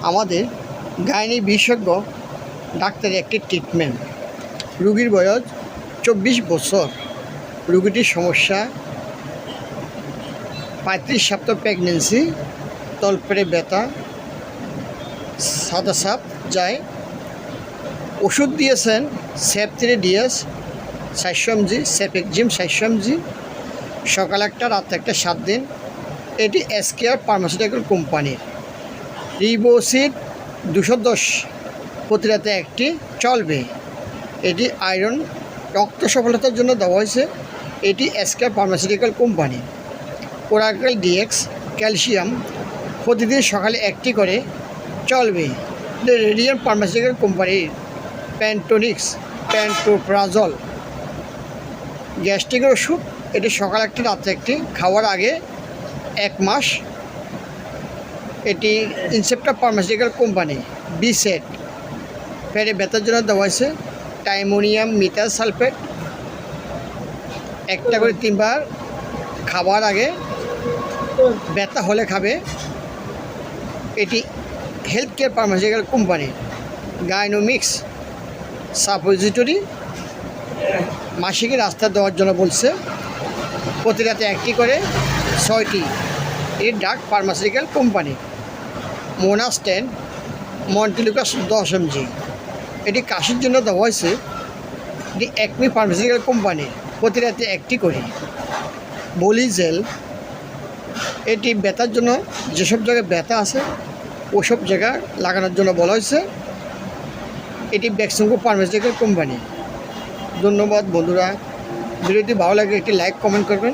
আমাদের গাইনি বিশেষজ্ঞ ডাক্তারের একটি ট্রিটমেন্ট। রুগীর বয়স 24 বছর। রুগীটির সমস্যা 35 সপ্তাহ প্রেগনেন্সি, তলপেটে ব্যথা, সাদা সাপ যায়। ওষুধ দিয়েছেন সেপ3DS 400 mg, সেপেকজিম 400 mg, সকাল একটা রাত একটা 7 দিন। এটি এসকেআর ফার্মাসিউটিক্যাল কোম্পানির। রিবোসিড 210 প্রতি রাতে একটি চলবে। এটি আয়রন রক্ত সফলতার জন্য দেওয়া হয়েছে। এটি এসকেআর ফার্মাসিউটিক্যাল কোম্পানি। ওরাকেল ডিএক্স ক্যালসিয়াম প্রতিদিন সকালে একটি করে চলবে। রেডিয়ান ফার্মাসিউটিক্যাল কোম্পানির প্যান্টোনিক্স প্যান্টোপ্রাজল গ্যাস্ট্রিকের ওষুধ। এটি সকাল একটি রাত্রে একটি, খাওয়ার আগে 1 মাস। এটি ইনসেপ্টা ফার্মাসিউটিক্যাল কোম্পানি। বিসেট পেটে ব্যথার জন্য দেওয়া হয়েছে। টাইমোনিয়াম মিথাইল সালফেট একটা করে 3 বার খাবার আগে, ব্যথা হলে খাবে। এটি health care pharmaceutical company. Gynomix suppository মাসিকের রাস্তা দেওয়ার জন্য বলছে। প্রতি রাতে একটি করে 6টি। এটি ডার্ক pharmaceutical company. Monasten montelukast 10 mg। এটি কাশির জন্য দেওয়া হয়েছে। এটি একমি ফার্মাসিউটিক্যাল কোম্পানি। প্রতি রাতে একটি করে। বলিজেল এটি ব্যথার জন্য, যেসব জায়গায় ব্যথা আছে ওসব জায়গায় লাগানোর জন্য বলা হয়েছে। এটি বেক্সিমকো ফার্মাসিউটিক্যাল কোম্পানি। ধন্যবাদ বন্ধুরা। ভিডিওটি ভালো লাগলে একটি লাইক কমেন্ট করবেন।